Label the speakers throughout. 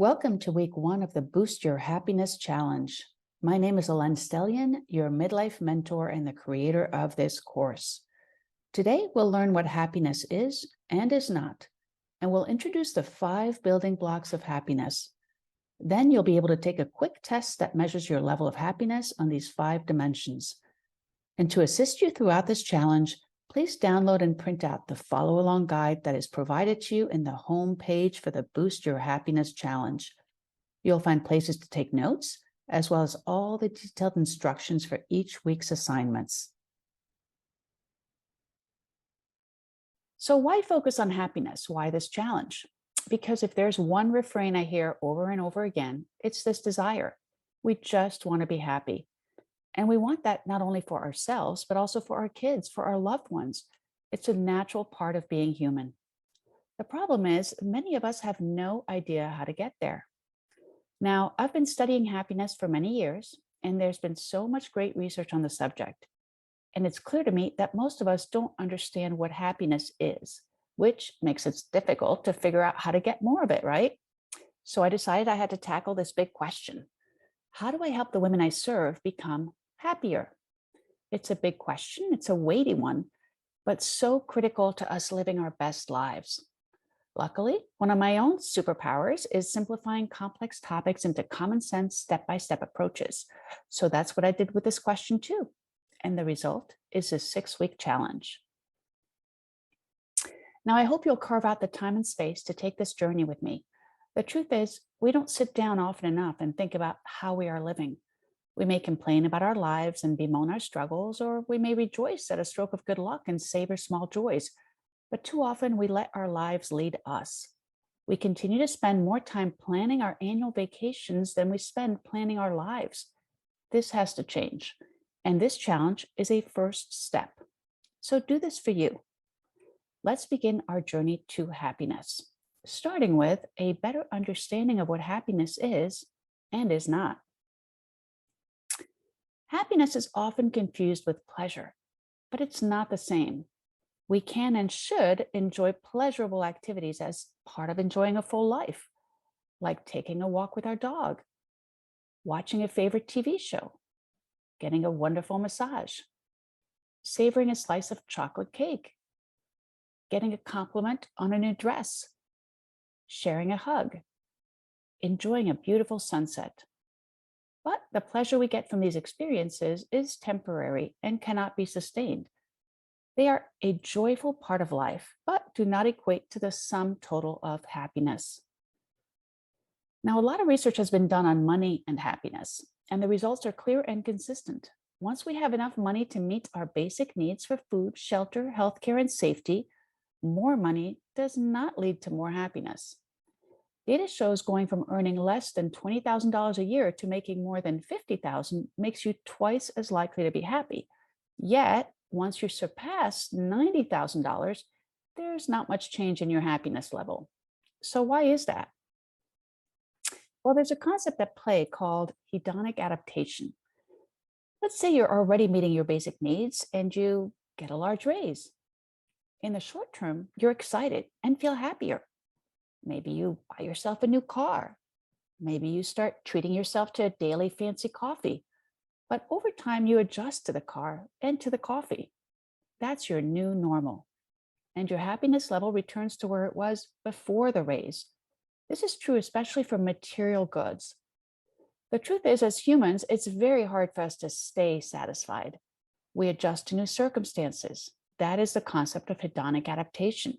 Speaker 1: Welcome to week 1 of the Boost Your Happiness Challenge. My name is Alen Stellian, your midlife mentor and the creator of this course. Today, we'll learn what happiness is and is not, and we'll introduce the 5 building blocks of happiness. Then you'll be able to take a quick test that measures your level of happiness on these 5 dimensions. And to assist you throughout this challenge, please download and print out the follow-along guide that is provided to you in the home page for the Boost Your Happiness Challenge. You'll find places to take notes, as well as all the detailed instructions for each week's assignments. So why focus on happiness? Why this challenge? Because if there's one refrain I hear over and over again, it's this desire. We just want to be happy. And we want that not only for ourselves, but also for our kids, for our loved ones. It's a natural part of being human. The problem is, many of us have no idea how to get there. Now, I've been studying happiness for many years, and there's been so much great research on the subject. And it's clear to me that most of us don't understand what happiness is, which makes it difficult to figure out how to get more of it, right? So I decided I had to tackle this big question. How do I help the women I serve become happier? It's a big question. It's a weighty one, but so critical to us living our best lives. Luckily, one of my own superpowers is simplifying complex topics into common sense, step-by-step approaches. So that's what I did with this question too. And the result is a 6-week challenge. Now, I hope you'll carve out the time and space to take this journey with me. The truth is, we don't sit down often enough and think about how we are living. We may complain about our lives and bemoan our struggles, or we may rejoice at a stroke of good luck and savor small joys. But too often we let our lives lead us. We continue to spend more time planning our annual vacations than we spend planning our lives. This has to change. And this challenge is a first step. So do this for you. Let's begin our journey to happiness, starting with a better understanding of what happiness is and is not. Happiness is often confused with pleasure, but it's not the same. We can and should enjoy pleasurable activities as part of enjoying a full life, like taking a walk with our dog, watching a favorite TV show, getting a wonderful massage, savoring a slice of chocolate cake, getting a compliment on a new dress, sharing a hug, enjoying a beautiful sunset. But the pleasure we get from these experiences is temporary and cannot be sustained. They are a joyful part of life, but do not equate to the sum total of happiness. Now, a lot of research has been done on money and happiness, and the results are clear and consistent. Once we have enough money to meet our basic needs for food, shelter, healthcare, and safety, more money does not lead to more happiness. Data shows going from earning less than $20,000 a year to making more than $50,000 makes you twice as likely to be happy. Yet, once you surpass $90,000, there's not much change in your happiness level. So why is that? Well, there's a concept at play called hedonic adaptation. Let's say you're already meeting your basic needs and you get a large raise. In the short term, you're excited and feel happier. Maybe you buy yourself a new car. Maybe you start treating yourself to a daily fancy coffee. But over time, you adjust to the car and to the coffee. That's your new normal. And your happiness level returns to where it was before the raise. This is true especially for material goods. The truth is, as humans, it's very hard for us to stay satisfied. We adjust to new circumstances. That is the concept of hedonic adaptation.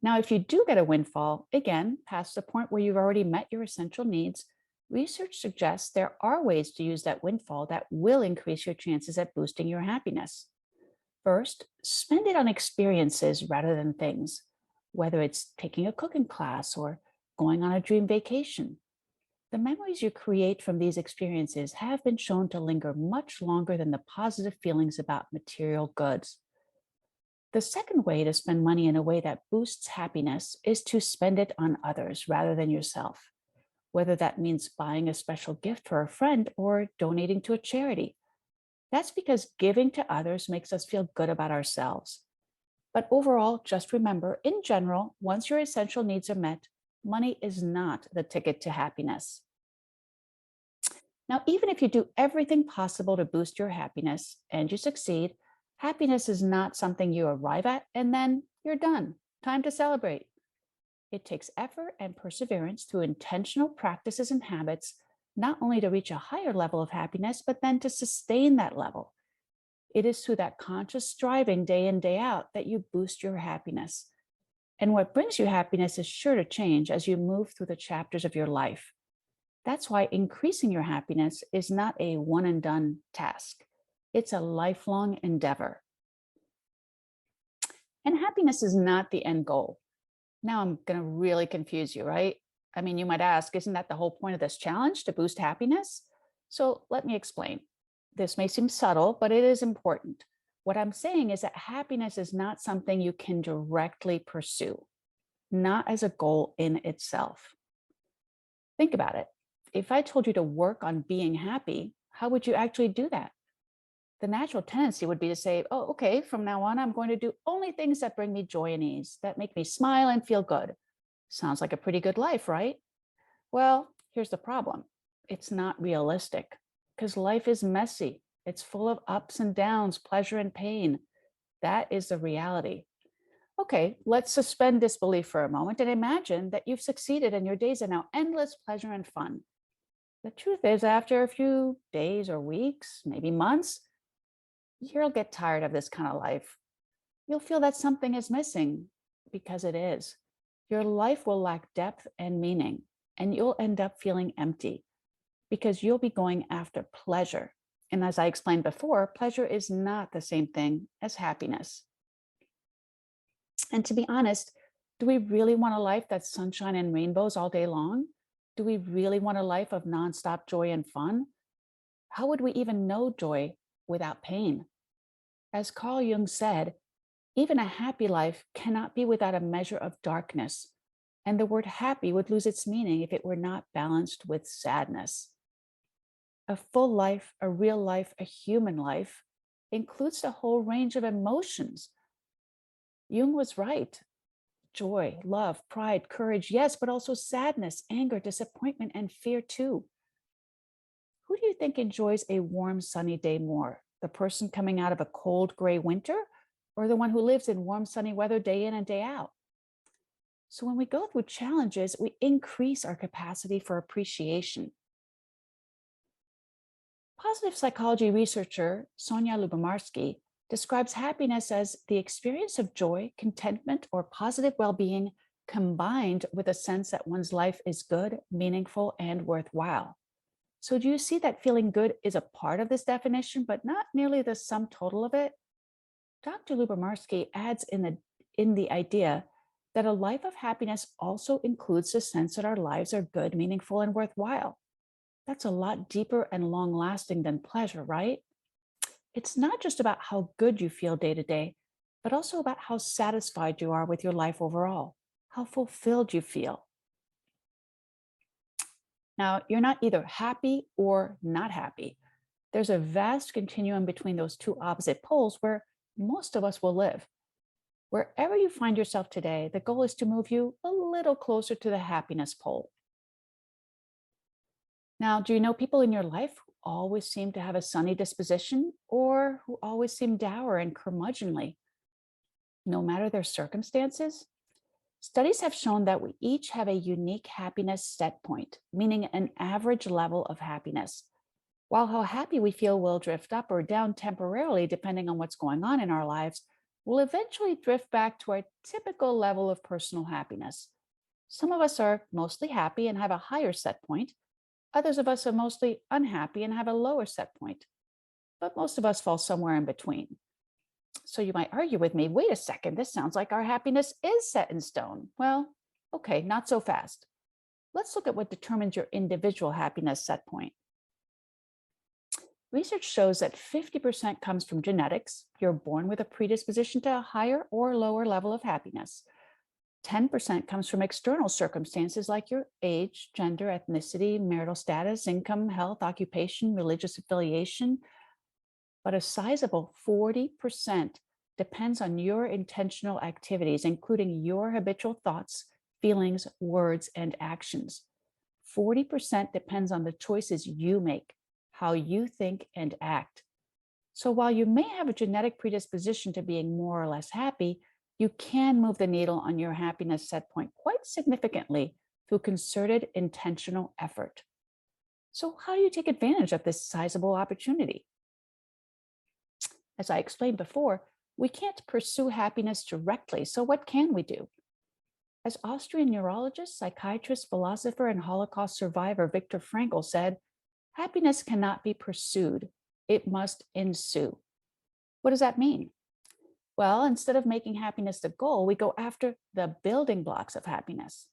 Speaker 1: Now, if you do get a windfall, again, past the point where you've already met your essential needs, research suggests there are ways to use that windfall that will increase your chances at boosting your happiness. First, spend it on experiences rather than things, whether it's taking a cooking class or going on a dream vacation. The memories you create from these experiences have been shown to linger much longer than the positive feelings about material goods. The second way to spend money in a way that boosts happiness is to spend it on others rather than yourself, whether that means buying a special gift for a friend or donating to a charity. That's because giving to others makes us feel good about ourselves. But overall, just remember, in general, once your essential needs are met, Money is not the ticket to happiness. Now, even if you do everything possible to boost your happiness and you succeed, happiness is not something you arrive at and then you're done. Time to celebrate. It takes effort and perseverance through intentional practices and habits, not only to reach a higher level of happiness, but then to sustain that level. It is through that conscious striving day in, day out that you boost your happiness. And what brings you happiness is sure to change as you move through the chapters of your life. That's why increasing your happiness is not a one and done task, it's a lifelong endeavor. And happiness is not the end goal. Now I'm going to really confuse you, right? I mean, you might ask, isn't that the whole point of this challenge to boost happiness? So let me explain. This may seem subtle, but it is important. What I'm saying is that happiness is not something you can directly pursue, not as a goal in itself. Think about it. If I told you to work on being happy, how would you actually do that? The natural tendency would be to say, oh, okay, from now on, I'm going to do only things that bring me joy and ease, that make me smile and feel good. Sounds like a pretty good life, right? Well, here's the problem. It's not realistic because life is messy. It's full of ups and downs, pleasure and pain. That is the reality. Okay, let's suspend disbelief for a moment and imagine that you've succeeded and your days are now endless pleasure and fun. The truth is, after a few days or weeks, maybe months, you'll get tired of this kind of life. You'll feel that something is missing because it is. Your life will lack depth and meaning, and you'll end up feeling empty because you'll be going after pleasure. And as I explained before, pleasure is not the same thing as happiness. And to be honest, do we really want a life that's sunshine and rainbows all day long? Do we really want a life of nonstop joy and fun? How would we even know joy without pain? As Carl Jung said, even a happy life cannot be without a measure of darkness. And the word happy would lose its meaning if it were not balanced with sadness. A full life, a real life, a human life includes the whole range of emotions. Jung was right. Joy, love, pride, courage, yes, but also sadness, anger, disappointment, and fear too. Who do you think enjoys a warm, sunny day more? The person coming out of a cold, gray winter, or the one who lives in warm, sunny weather day in and day out? So when we go through challenges, we increase our capacity for appreciation. Positive psychology researcher Sonia Lubomirsky describes happiness as the experience of joy, contentment, or positive well-being combined with a sense that one's life is good, meaningful, and worthwhile. So do you see that feeling good is a part of this definition, but not nearly the sum total of it? Dr. Lubomirsky adds in the idea that a life of happiness also includes the sense that our lives are good, meaningful, and worthwhile. That's a lot deeper and long lasting than pleasure, right? It's not just about how good you feel day to day, but also about how satisfied you are with your life overall, how fulfilled you feel. Now, you're not either happy or not happy. There's a vast continuum between those two opposite poles where most of us will live. Wherever you find yourself today, the goal is to move you a little closer to the happiness pole. Now, do you know people in your life who always seem to have a sunny disposition or who always seem dour and curmudgeonly, no matter their circumstances? Studies have shown that we each have a unique happiness set point, meaning an average level of happiness. While how happy we feel will drift up or down temporarily, depending on what's going on in our lives, we'll eventually drift back to our typical level of personal happiness. Some of us are mostly happy and have a higher set point. Others of us are mostly unhappy and have a lower set point. But most of us fall somewhere in between. So you might argue with me, wait a second, this sounds like our happiness is set in stone. Well, okay, not so fast. Let's look at what determines your individual happiness set point. Research shows that 50% comes from genetics. You're born with a predisposition to a higher or lower level of happiness. 10% comes from external circumstances like your age, gender, ethnicity, marital status, income, health, occupation, religious affiliation. But a sizable 40% depends on your intentional activities, including your habitual thoughts, feelings, words, and actions. 40% depends on the choices you make, how you think and act. So while you may have a genetic predisposition to being more or less happy, you can move the needle on your happiness set point quite significantly through concerted, intentional effort. So, how do you take advantage of this sizable opportunity? As I explained before, we can't pursue happiness directly. So, what can we do? As Austrian neurologist, psychiatrist, philosopher, and Holocaust survivor Viktor Frankl said, happiness cannot be pursued, it must ensue. What does that mean? Well, instead of making happiness the goal, we go after the building blocks of happiness.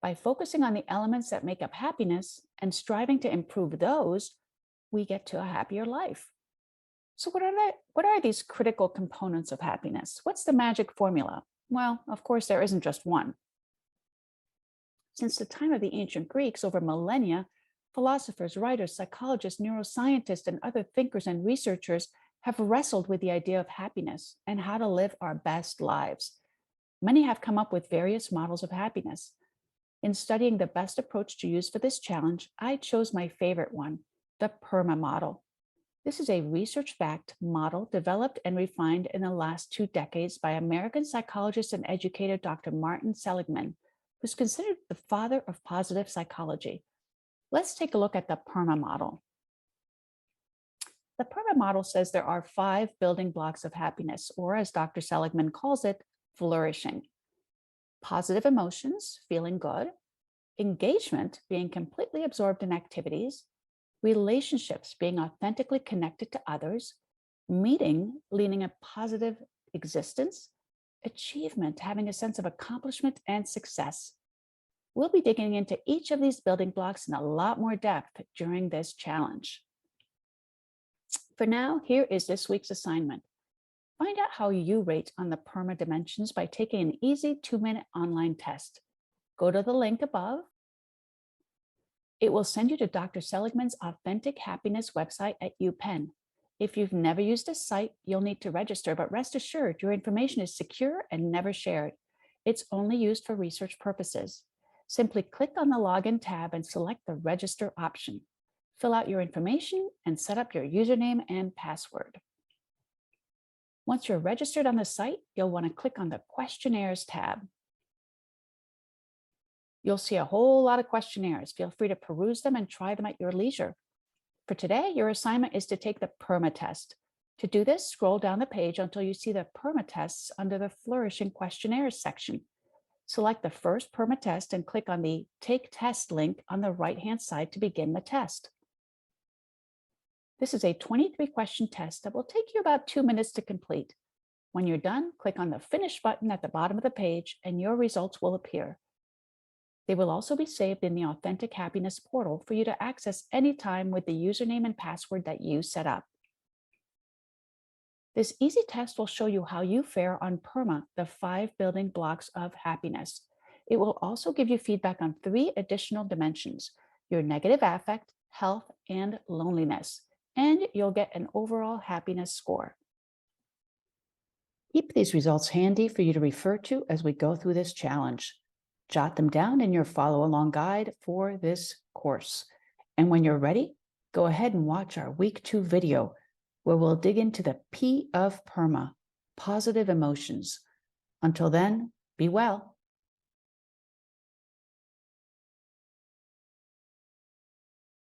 Speaker 1: By focusing on the elements that make up happiness and striving to improve those, we get to a happier life. So, what are these critical components of happiness? What's the magic formula? Well, of course, there isn't just one. Since the time of the ancient Greeks, over millennia, philosophers, writers, psychologists, neuroscientists, and other thinkers and researchers have wrestled with the idea of happiness and how to live our best lives. Many have come up with various models of happiness. In studying the best approach to use for this challenge, I chose my favorite one, the PERMA model. This is a research-backed model developed and refined in the last 2 decades by American psychologist and educator Dr. Martin Seligman, who's considered the father of positive psychology. Let's take a look at the PERMA model. The PERMA model says there are 5 building blocks of happiness, or as Dr. Seligman calls it, flourishing. Positive emotions, feeling good. Engagement, being completely absorbed in activities. Relationships, being authentically connected to others. Meaning, leading a positive existence. Achievement, having a sense of accomplishment and success. We'll be digging into each of these building blocks in a lot more depth during this challenge. For now, here is this week's assignment. Find out how you rate on the PERMA dimensions by taking an easy 2-minute online test. Go to the link above. It will send you to Dr. Seligman's Authentic Happiness website at UPenn. If you've never used this site, you'll need to register, but rest assured your information is secure and never shared. It's only used for research purposes. Simply click on the Login tab and select the Register option. Fill out your information and set up your username and password. Once you're registered on the site, you'll want to click on the Questionnaires tab. You'll see a whole lot of questionnaires. Feel free to peruse them and try them at your leisure. For today, your assignment is to take the PERMA test. To do this, scroll down the page until you see the PERMA tests under the Flourishing Questionnaires section. Select the first PERMA test and click on the Take Test link on the right-hand side to begin the test. This is a 23-question test that will take you about 2 minutes to complete. When you're done, click on the Finish button at the bottom of the page and your results will appear. They will also be saved in the Authentic Happiness portal for you to access anytime with the username and password that you set up. This easy test will show you how you fare on PERMA, the 5 building blocks of happiness. It will also give you feedback on 3 additional dimensions, your negative affect, health, and loneliness, and you'll get an overall happiness score. Keep these results handy for you to refer to as we go through this challenge. Jot them down in your follow-along guide for this course. And when you're ready, go ahead and watch our week 2 video, where we'll dig into the P of PERMA, positive emotions. Until then, be well.